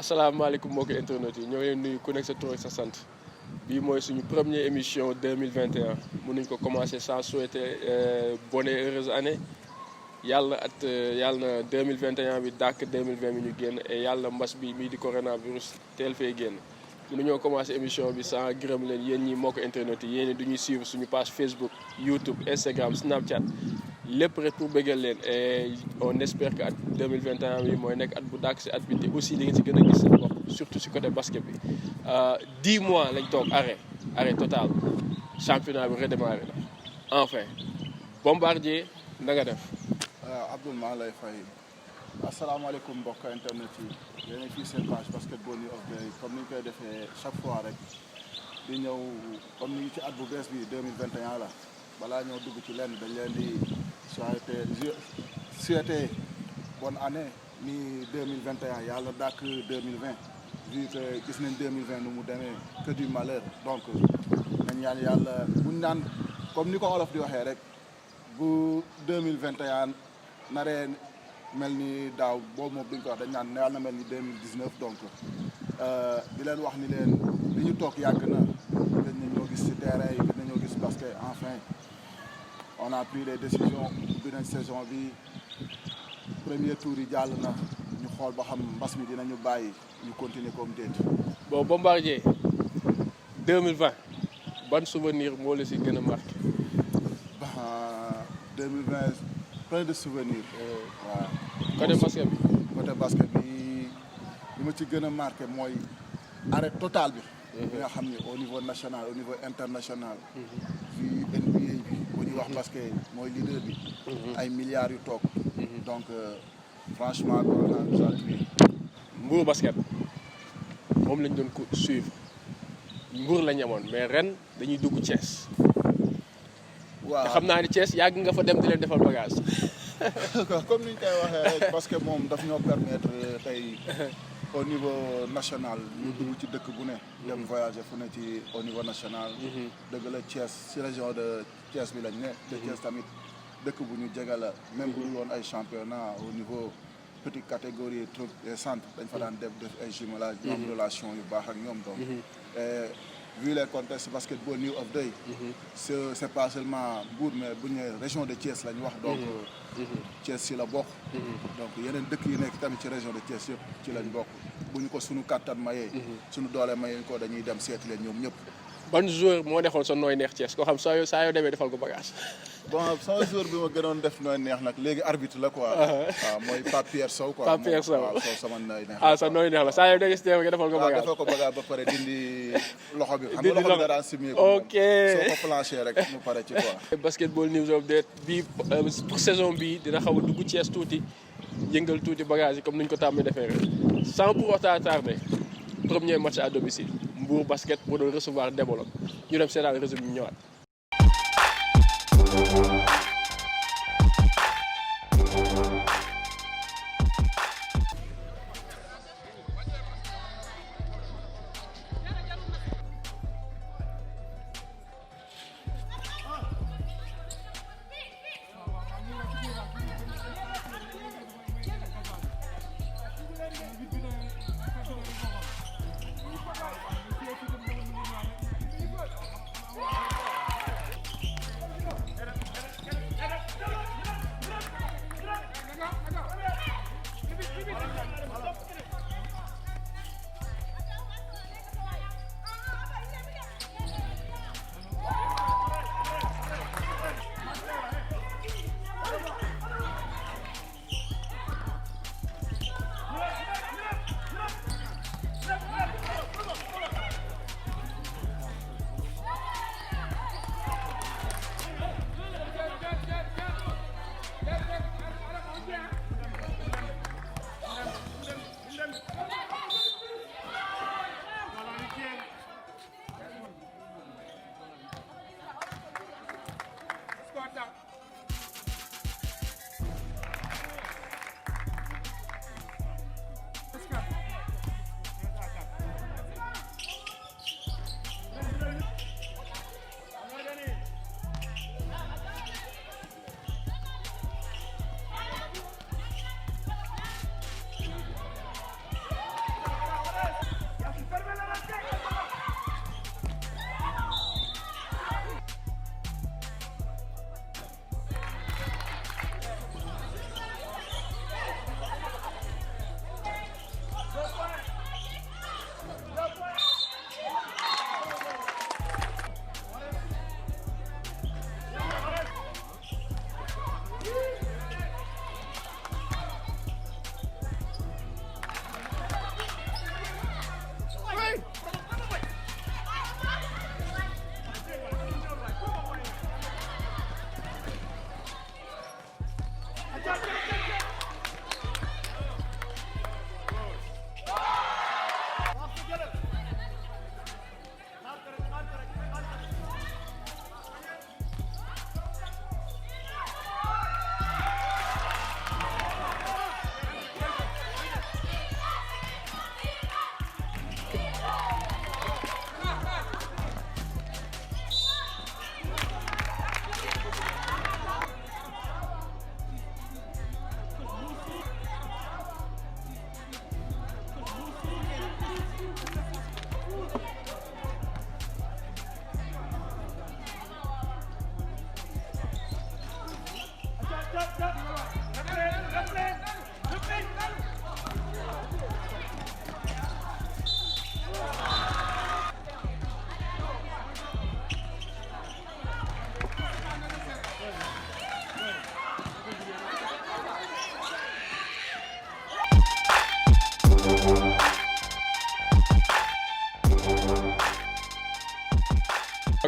asalaamaaleykum mbokki internet yi ñoo ngi leen nuyu ku nekk sa tur ak sa sant bii mooy suñu première émission 2021 mun nañu ko commencer sans souhaiter bonne et heureuse année yàlla na 2021 bi dàkk 2020 bi ñu génn et yàlla mbas bi mii di coronavirus teel fee génn mënuñoo commencer émission bi sans gërëm leen yéen ñi mbokki internet yi yéen du ñuy suivre suñu page Facebook YouTube Instagram Snapchat lépp rek pour bëggal leen et on espère que at 2021 bi mooy nekk at bu dàkk si at bi te aussi li nga si gën a gis seen bopp surtout si côté basket bi 10 mois lañ toog arrêt total championnat bi redémarré na enfin Bombardier na nga def. Abdoul maa lay fay asalaamaaleykum mbokk internet yi yéen a fii seen page Basketball News of the Day comme ni ñu koy defee chaque fois rek di ñëw comme ni ci at bu bees bi 2021 la balaa ñoo dugg ci lenn dañ leen di souhaiter bonne année ni 2021 yàlla dàkk 2020 vu que gis nañ 2020 nu mu demee que du malheur donc nañ ñaan yàlla buñ naan comme ni ko olof di waxee rek bu 2021 naree mel ni daaw boobu moom duñ ko wax dañ naan yàlla na mel ni 2019 donc di leen wax ni leen li ñu toog yàgg na gën nañoo gis ci terrain yi gën nañoo gis parce que enfin on a pris les décisions ubbi nañ saison bi premier tour yi jàll na ñu xool ba xam mbas mi dinañu bàyyi ñu continuer comme déet. bon Bombardier 2020 ban souvenir moo la si gën a marqué. 2020 plein de souvenirs. waaw côté basket bi. côté basket bi li ma ci gën a marqué mooy arrêt total bi. bi nga xam ne au niveau national au niveau international. fi NBA bi bu ñuy wax basket mooy leader bi. ay milliards yu toog. donc franchement corona nous a tué. Mbour basket moom lañ doon ko suivre Mbour la ñamoon mais ren dañuy dugg Thiès. waaw te xam naa ni Thiès yàgg nga fa dem di leen defal bagage. comme ni ñu koy waxee rek parce que moom daf ñoo permettre tey au niveau national. ñu dugg ci dëkk bu ne. dem voyager fu ne ci au niveau national. dëgg la Thiès ci région de Thiès bi lañ ne. te Thiès tamit dëkk bu ñu jege la même bu dul woon ay championnat au niveau petite catégorie truc et centre dañ fa daan def ay jumelage. ñu am relation yu baax ak ñoom donc. vu les contextes Basketball News of the Day c'est pas seulement Mbour mais bu ñu nee région de Thiès la ñu wax donc Thiès ci la bokk donc yeneen dëkk yi nekk tamit ci région de Thiès yëpp ci lañ bokk bu ñu ko suñu kàttan mayee suñu doole mayee ko dañuy dem seeti leen ñoom ñëpp. ban joueur moo defoon sa nooy neex Thiès koo xam saa yoo demee defal ko bagage. bon sama joueur bi ma gënoon def nooy neex nag léegi arbitre la quoi. waaw mooy Pape Pierre Sow quoi. Pape Pierre Sow waaw Sow sama nooy neex. sa nooy neex la saa yoo demee si nga defal ko bagage. waaw defal ko bagage ba pare dindi loxo bi. xam nga loxo bi da daan simee ko ok soo ko planché rek mu pare ci quoi. Basketball News of the Day bii pour saison bii dina xaw a dugg Thiès tuuti yëngal tuuti bagage yi comme ni ñu ko tàmmee defee rek sans pour autant tarder premier match à domicile Mbour basket pour doon recevoir Développe ñu dem seetaan résultat ñu ñëwaat.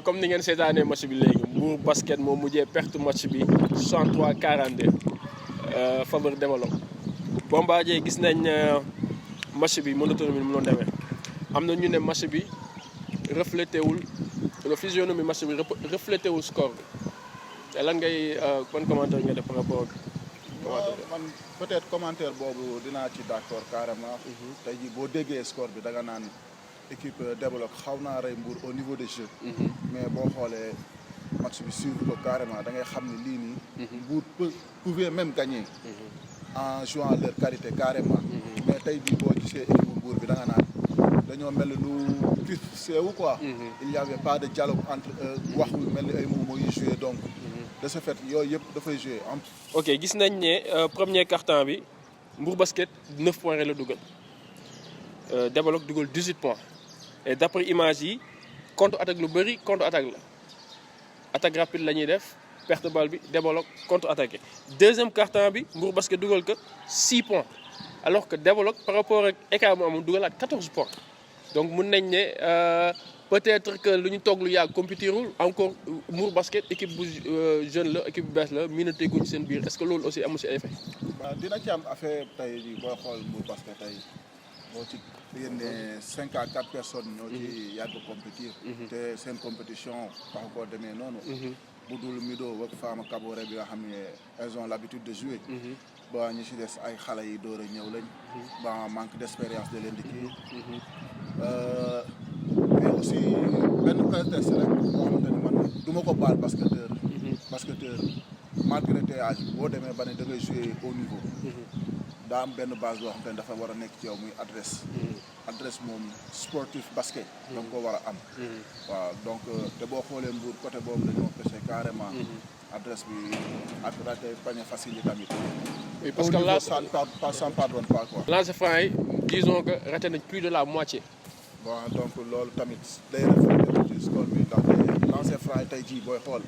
comme ni ngeen seetaanee match bi léegi Mbour Basket moo mujjee perte match bi 63-42 faveur Développe. Bombardier gis nañ match bi monotonie mu doon demee am na ñu ne match bi reflété wul la physionomie match bi reflété wul score bi te lan ngay ban commentaire nga def par rapport ak. man peut-être commentaire boobu dinaa ci d'accord carrément. tey jii boo déggee score bi da nga naan équipe Développe xaw naa rey Mbour au niveau des jeux. mais boo xoolee match bi suivre ko carrément da ngay xam ne lii nii. Mbour pouvait même gagner. en jouant leur qualité carrément. mais tey jii boo gisee équipe Mbour bi da nga naan dañoo mel lu crispé wu quoi. il y avait pas de dialogue entre wax lu mel ni ay mots yu joué donc. de ce fait yooyu yëpp dafay joué am. ok gis nañ ne premier quart-temps bi Mbour Basket 9 points la dugal Développe dugal 18 points et d'après image yi contre attaque lu bëri contre attaque la attaque rapide la ñuy def perte balle bi Développe contre attaqué deuxième quart-temps bi Mbour Basket dugal que 6 points alors que Développe par rapport ak écart mu amoon dugalaat 14 points donc mun nañ ne peut-être que lu ñu toog lu yàgg compétirul encore Mbour Basket équipe bu jeune la équipe bu bees la miinante guñ seen biir est-ce que loolu aussi amu si effet. waaw dina ci am affaire tey jii booy xool Mbour Basket tey boo ci génnee 5 à 4 personnes ñoo ci yàgg compétir. te seen compétition taxu koo demee noonu. bu dul Mido ak Fama Kaboré bi nga xam ne elles ont l'habitude de jouer. ba ñu si des ay xale yi door a ñëw lañ. ba manque d'expérience de leen di kii. mais aussi benn prétexte rek boo xamante ni man du ma ko baal basketteur. basketteur malgré tes âges boo demee ba ne da ngay jouer au niveau. daa am benn base boo xamante ni dafa war a nekk ci yow muy adresse. adresse moom sportif basket. da nga ko war a am. waaw donc te boo xoolee Mbour côté boobu dañoo pêché carrément. adresse bi ak raté panier facile yi tamit. oui parce que là ça ne pardonne pas quoi. lancer franc yi disons que raté nañ plus de la moitié. bon donc loolu tamit day refléter ci score bi ndaxte lancer franc yi tey jii booy xool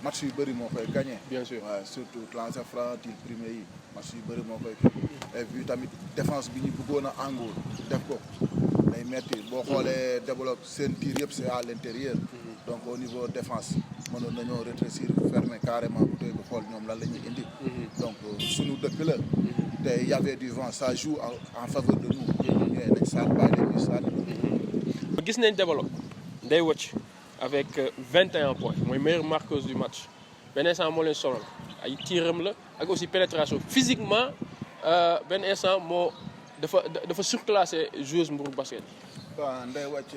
match yu bëri moo koy gagné. bien sûr waaw surtout lancer franc tir premier yi match yu bëri moo koy kii. et puis tamit défense bi ñu bëggoon a engouer def ko day metti boo xoolee Développe seen tir yëpp c'est à l'intérieur. donc au niveau défense mënoon nañoo rétrécir fermer carrément bu tey bu xool ñoom lan la ñuy indi. donc suñu dëkk la. te y avait du vent ça joue en faveur de nous. ñooy nañ saat bàyyi leen ñu saat. gis nañ Développe Ndeye Wacc avec 21 points mooy meilleure marqueuse du match benn instant moo leen sonal ay tiram la ak aussi pénétration physiquement benn instant moo dafa surclassé joueuse Mbour Basket. waaw Ndeye Wacc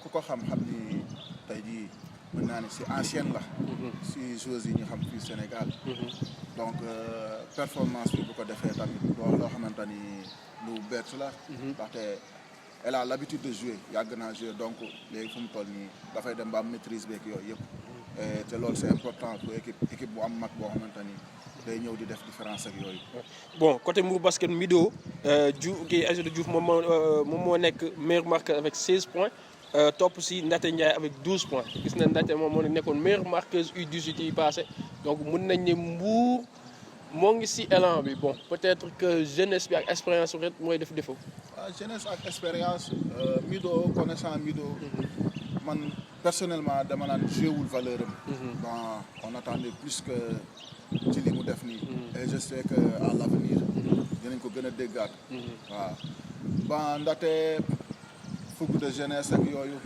ku ko xam-xam ni tey jii mën naa ne si ancienne la. si joueuse yi ñu xam fii Sénégal. donc performance bi bu ko defee tamit loo xamante ni lu bett la. ndaxte elle a l'habitude de jouer yàgg naa jouer donc léegi fu mu toll nii dafay dem ba am maîtrise beeg yooyu yëpp. te loolu c'est important pour équipe bu am mag boo xamante ni day ñëw di def différence ak yooyu. bon côté Mbour Basket Mido kii Aïssatou Diouf moom moo nekk meilleur marqueur avec 16 points. topp si Ndaté Ndiaye avec 12 points gis na Ndaté moom moo nekkoon meilleure marqueuse U18 yi passé donc mun nañ ne Mbour moo ngi si élan bi bon peut-être que jeunesse bi ak expérience rek mooy def défaut. waaw jeunesse ak expérience Mido connaissant Mido. man personnellement dama naan joué wul valeur am. bon on attendait plus que ci li mu def nii. et je sais que à l'avenir dinañ ko gën a déggaat. waaw bon ndaxte fougue de jeunesse ak yooyu.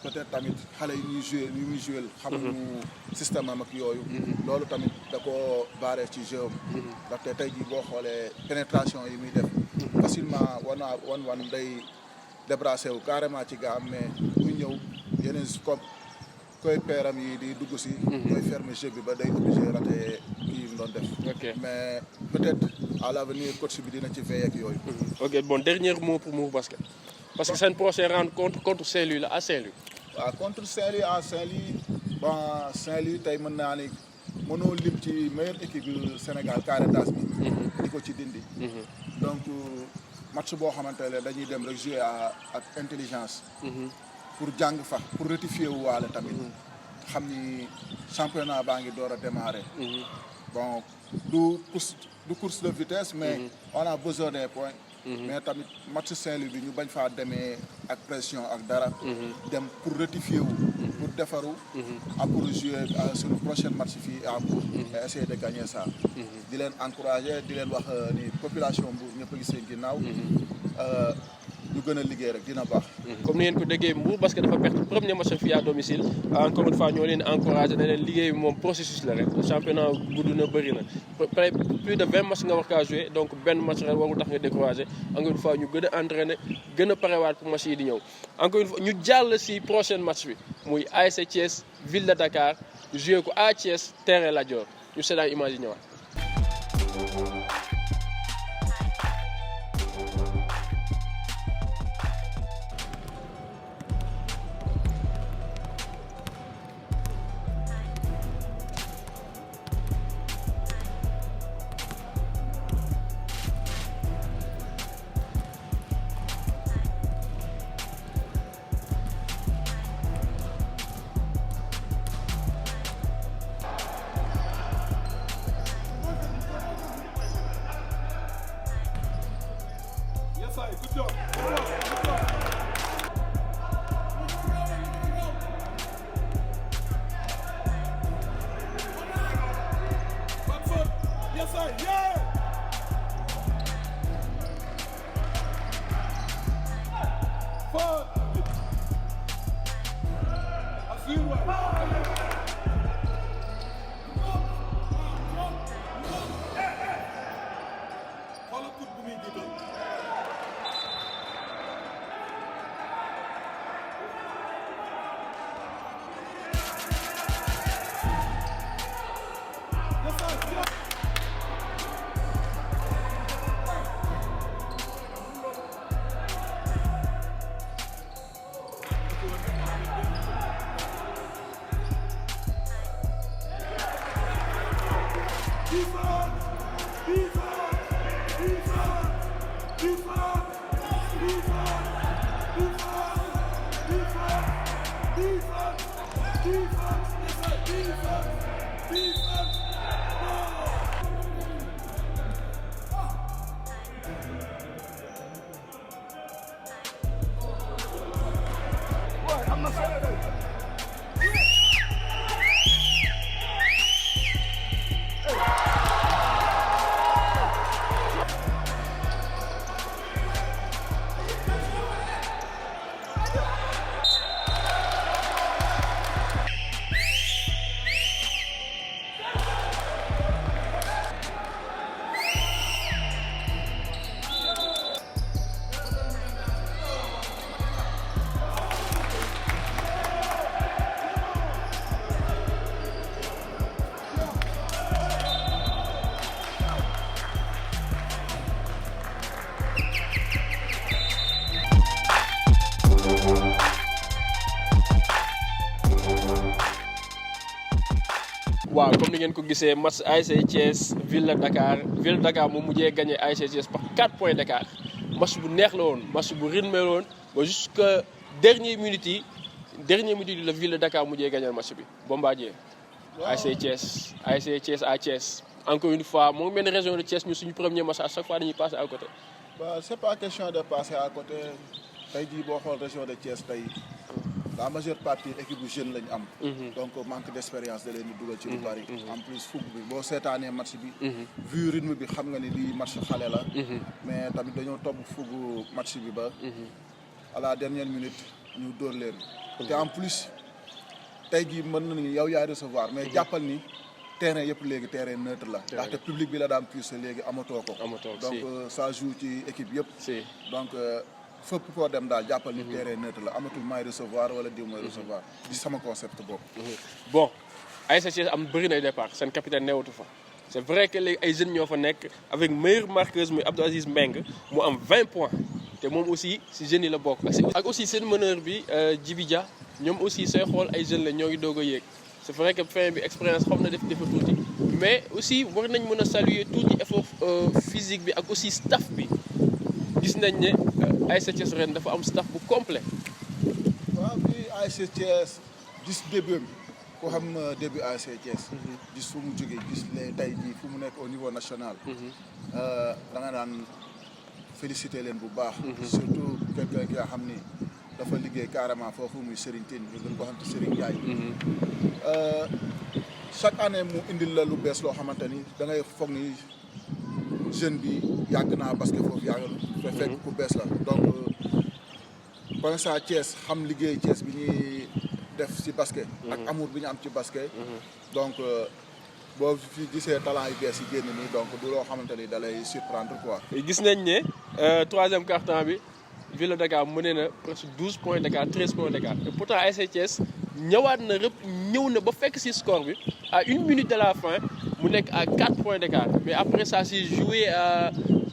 peut-être tamit xale yi ñuy joué xamuñu système am ak yooyu. loolu tamit da ko baaree ci jeu am. ndaxte tey jii boo xoolee pénétration yi muy def. facilement wan day débrassé wu carrément ci gaa am mais bu ñëw yeneen koy peeram yi di dugg si. mooy fermer jeu bi ba day obligé raté kii yi mu doon def. mais peut-être à l'avenir coach bi dina ci veiller ak yooyu. ok bon dernier mot pour Mbour Basket. parce que seen prochaine rencontre contre Saint-Louis la à Saint-Louis. waaw contre Saint-Louis à Saint-Louis bon Saint-Louis tey mën naa ni mënoo lim ci meilleure équipe du Sénégal Caritas bi. di ko ci dindi. donc match boo xamante ne dañuy dem rek jouer ak intelligence. pour jàng fa pour rectifier wu waale tamit. xam ni championnat baa ngi door a démarrer. bon du course de vitesse mais on a besoin des points. mais tamit match Saint-Louis bi ñu bañ faa demee ak pression ak dara. dem pour rectifier wu. pour defaru ak pour jouer sur le prochain match fii à Mbour et essayer de gagner ça di leen encourager di leen wax ni population Mbour ñëpp a gis seen ginnaaw ñu gën a liggéey rek dina baax. comme ni ngeen ko déggee Mbour parce que dafa perte premier match fii à domicile encore une fois ñoo leen encouragé ne leen liggéey bi moom processus la rek championnat gudd na bëri na plus de 20 matchs nga war kaa joué donc benn match rek warul tax nga découragé encore une fois ñu gën a entraîné gën a parewaat pour match yi di ñëw encore une fois ñu jàll si prochain match bi muy ASC Thiès ville de Dakar joué ko à Thiès terrain Lat Dior ñu seetaan image yi ñëwaat. waaw comme ni ngeen ko gisee match ASC Thiès ville de Dakar moom mujjee gagné ASC Thiès par 4 points d'écart match bu neex la woon match bu rythmé la woon ba jusqu'à dernière minute yi la ville de Dakar mujjee gagné match bi Bombardier. ASC Thiès à Thiès encore une fois moom benn région de Thiès ñu suñu premier match à chaque fois dañuy passer à côté. Bah, c'est pas question de passer à côté tey jii boo xool région de Thiès tey. La majeure partie équipe bu jeune lañu am. donc manque d'expérience da leen di dugal ci lu bari. en plus fukk bi boo seetaanee match bi. vu rythme bi xam nga ni lii match xale la. mais tamit dañoo topp fukk match bi ba. à la dernière minute ñu dóor leen. te en plus tey jii mën nañu yow yaay recevoir mais jàppal ni terrain yëpp léegi terrain neutre la. ndaxte public bi la daan plus léegi amatoo ko. donc ça joue ci équipe yëpp. donc. fépp koo dem daal jàppal ni terrain neutre la amatul may recevoir wala diw mooy recevoir di sama concept boobu. bon ASC Thiès am bëri na départ seen capitaine newatu fa c'est vrai que léegi ay jeunes ñoo fa nekk avec meilleure marqueuse muy Abdou Aziz Mbengue mu am 20 points te moom aussi si jeunes yi la bokk. ak aussi seen meneur bi Djibi Dia ñoom aussi sooy xool ay jeunes la ñoo ngi doog a yéeg c'est vrai que fin bi expérience xam na def defa tuuti mais aussi war nañ mën a saluer tuuti effort physique bi ak aussi staff bi. gis nañ ne ASC Thiès ren dafa am staff bu complet. waaw bi ASC Thiès gis début ko xam début ASC Thiès. gis fu mu jógee gis les tey jii fu mu nekk au niveau national. da nga daan féliciter leen bu baax. surtout quelqu'un ki nga xam ni dafa liggéey carrément foofu muy Serigne Tine ñu gën ko xam ci Serigne Ndiaye. Chaque année mu indil la lu bees loo xamante ni da ngay foog ni jeune bi yàgg naa basket foofu yàgg fekk ku bees la donc pour ça Thiès xam liggéey Thiès bi ñuy def ci basket. ak amour bi ñu am ci basket. donc boo fi gisee talent yu bees yi génn nii donc du loo xamante ni da lay surprendre quoi. gis nañ ne troisième quart-temps bi Ville de Dakar mënee na presque 12 points d'écart 13 points d'écart et pourtant ASC Thiès ñëwaat na ñëw na ba fekk ci score bi à 1 minute de la fin mu nekk à 4 points d'écart mais après ça s'est joué à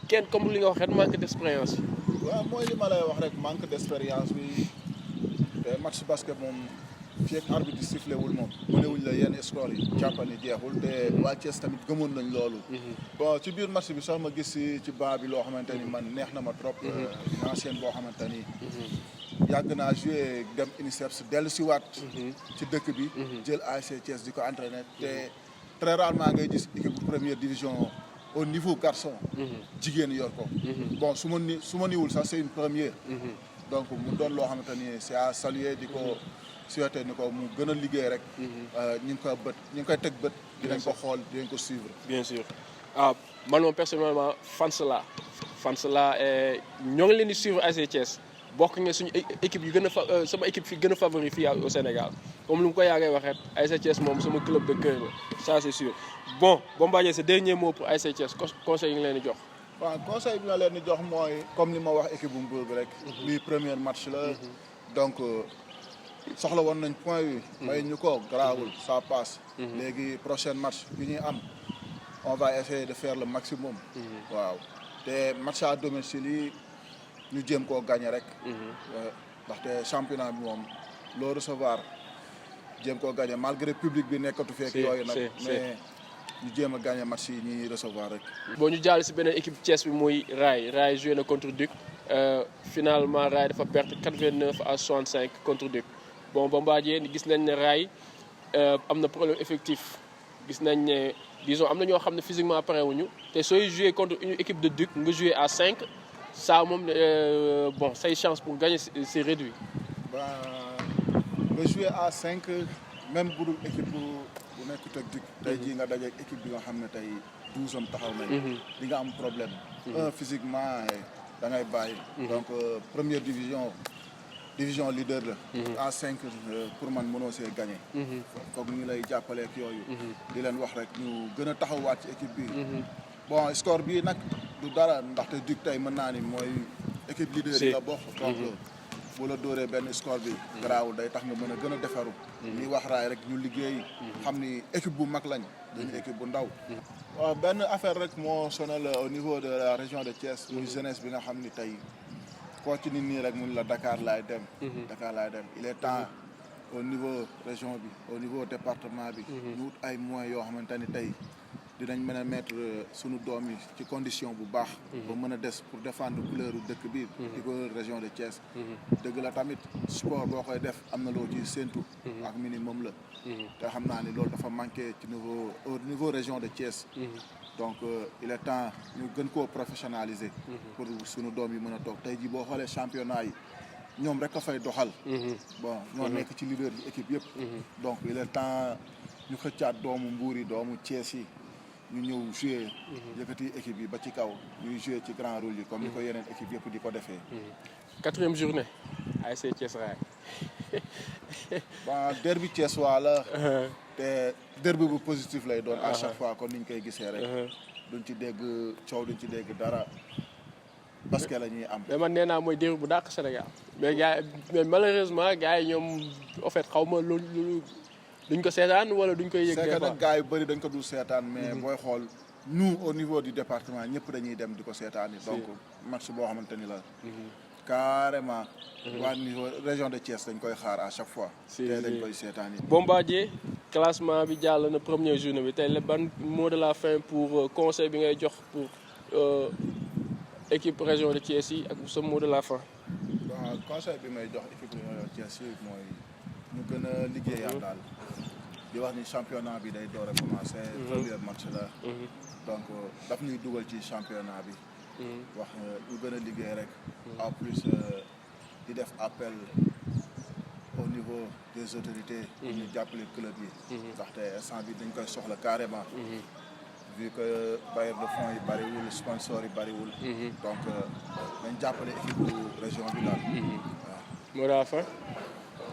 kenn comme li nga wax rek manque d'expérience. waaw mooy li ma lay wax rek manque d'expérience bi te match basket moom fii ak arbitre di sifflé wul moom mënewuñ la yenn score yi jàppani jeexul te waa Thiès tamit gëmoon nañ loolu. bon ci biir match bi sax ma gis ci banc bi loo xamante ni man neex na ma trop. ancienne boo xamante ni. yàgg naa joué dem UNICEF dellu si waat. ci dëkk bi. jël ASC Thiès di ko entraîner te très rarement ngay gis équipe bu première division au niveau garçon. jigéen yor ko. bon su ma niwul sax c'est une première. donc mu doon loo xamante ni c'est à saluer di ko souhaiter ni ko mu gën a liggéey rek. ñu ngi koy teg bët. dinañ ko xool dinañ ko suivre. bien sûr man moom personnellement fans la ñoo ngi leen di suivre ASC Thiès. bokk nga suñu équipe yu gën a sama équipe fi gën a favori fii au Sénégal comme lu mu ko yàggee waxee ASC Thiès moom sama club de cœur la ça c'est sûr bon Bombardier ce dernier mot pour ASC Thiès conseil yi nga leen di jox. waaw conseil bi ma leen di jox mooy comme ni ma wax équipe bu Mbour bi rek. lii premier match la. donc soxla woon nañ point yi. may ñu ko garaawul ça passe. léegi prochain match bi ñuy am on va essayer de faire le maximum. waaw te match à domicile yi. ñu jéem koo gagné rek. ndaxte championnat bi moom loo recevoir jéem koo gagné malgré public bi nekkatu fekk yooyu nag. mais ñu jéem a gagné match yi ñuy recevoir rek. bon ñu jàll si beneen équipe Thiès bi muy Rail joué na contre Duc finalement Rail dafa perte 89 à 65 contre Duc bon Bombardier gis nañ ne Rail am na problème effectif gis nañ ne disons am na ñoo xam ne physiquement parewuñu te sooy joué contre une équipe de Duc nga joué à 5. ça moom bon say chance pour gagner c'est réduit. nga jouer à 5 même bu dul équipe bu nekkut ak Duc. tey jii nga dajeeg équipe bi nga xam ne tey 12 am taxaw nañ. di nga am problème. physiquement da ngay bàyyi. donc première division leader la. à 5 pour man mënoo see gagner. foog ñu lay jàppaleeg yooyu. di leen wax rek ñu gën a taxawaat ci équipe bi. bon score bii nag du dara ndaxte Duc tey mën naa ni mooy équipe leader yi la bokk. donc bu la dóoree benn score bi. garaawul day tax nga mën a gën a defaru. ñuy wax Rail rek ñu liggéey. xam ni équipe bu mag lañ. dañu équipe bu ndaw. waaw benn affaire rek moo sonal au niveau de la région de Thiès. muy jeunesse bi nga xam ni tey koo ci nit nii rek mun la Dakar laay dem. Dakar laay dem il est temps au niveau région bi au niveau département bi. ñu wut ay moyens yoo xamante ni tey. dinañ mën a mettre sunu doom yi ci condition bu baax. ba mën a des pour défendre couleur dëkk bi. di ko région de Thiès. dëgg la tamit sport boo koy def am na loo ci séntu. ak minimum la. te xam naa ni loolu dafa manqué ci au niveau région de Thiès. donc il est temps ñu gën koo professionnaliser. pour sunu doom yi mën a toog tey jii boo xoolee championnat yi ñoom rek a fay doxal. bon ñoo nekk ci leader yi équipe yëpp. donc il est temps ñu xëccaat doomu Mbour yi doomu Thiès yi. ñu ñëw jouer yëkkati équipe yi ba ci kaw ñuy jouer ci grand rôle yi comme ni ko yeneen équipe yëpp di ko defee. 4e journée ASC Thiès Rail. bon derby Thiès waa la. te derby bu positif lay doon. à chaque fois kon ni ñu koy gisee rek. duñ ci dégg coow duñ ci dégg dara basket la ñuy am. mais man nee naa mooy derby bu dàq Sénégal. mais malheureusement gars yi ñoom en fait xaw ma loolu. duñ ko seetaan wala duñ koy yëg. c'est que nag gars yu bëri dañ ko dul seetaan. mais booy xool nous au niveau du département ñëpp dañuy dem di ko seetaan yi. donc match boo xamante ni la. carrément. waa niveau région de Thiès dañ koy xaar à chaque fois. te dañ koy seetaan yi. Bombardier classement bi jàll na première journée bi tey la ban mot de la fin pour conseil bi ngay jox pour équipe région de Thiès yi ak sa mot de la fin. waaw conseil bi may jox équipe région de Thiès yi mooy ñu gën a liggéeyaat daal. di wax ni championnat bi day door a commencé. premier match la. donc daf ñuy dugal ci championnat bi. wax ñu gën a liggéey rek. en plus di def appel au niveau des autorités. pour ñu jàppale club yi. ndaxte instant bi dañ koy soxla carrément. vu que bailleur de fonds yi bariwul sponsor yi bariwul. donc dañ jàppale équipe bu région bi daal. mot de la fin.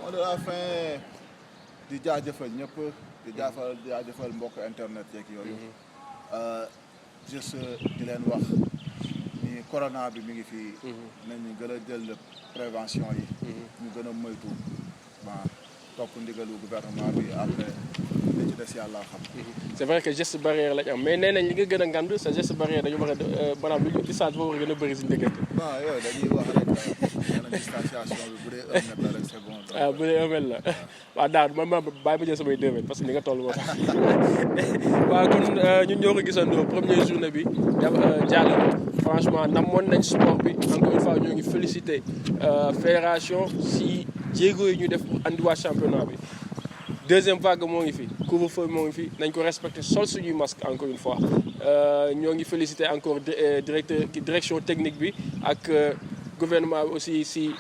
mot de la fin di jaajëfal ñëpp di jaajëfal mbokk internet yeeg yooyu. juste di leen wax ni corona bi mi ngi fii. nañu gën a jël prévention yi. ñu gën a moytu topp ndigalu gouvernement bi après li ci des yàlla xam. c'est vrai que geste barrière lañ am mais nee nañ li nga gën a ngand sa geste barrière dañu war a maanaam lu distance boobu war a gën a bëri si diggante. bon yooyu dañuy wax rek nee na distanciation bi bu dee 1 mètre la rek c'est bon. ah bu dee 1 mètre la waaw daal man ma bàyyi ma jël samay 2 mètres parce que ni nga toll moo tax waaw kon ñun ñoo ko gisandoo première journée bi jàll franchement namoon nañ sport bi encore une fois ñoo ngi féliciter fédération si jéego yi ñu def pour andiwaat championnat bi. deuxième vague moo ngi fi couvre-feu moo ngi fi nañ ko respecter sol suñuy masque encore une fois ñoo ngi féliciter encore direction technique bi ak gouvernement bi aussi si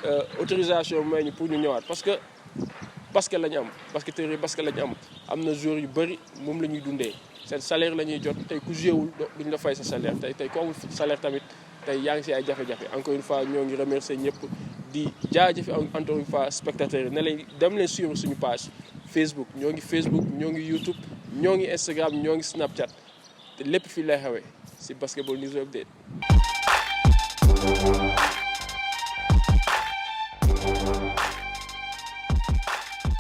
autorisation may ñu pour ñu ñëwaat parce que basket la ñu am basketteur yi basket la ñu am na joueurs yu bëri moom la ñuy dundee seen salaire la ñuy jot tey ku jouéwul duñ la fay sa salaire tey ku amul salaire tamit tey yaa ngi si ay jafe-jafe encore une fois ñoo ngi remercier ñëpp di jaajëfe encore une fois spectateurs yi ne leen dem leen suivre suñu page Facebook ñoo ngi YouTube ñoo ngi Instagram ñoo ngi Snapchat te lépp fii lay xewee si Basketball News Update.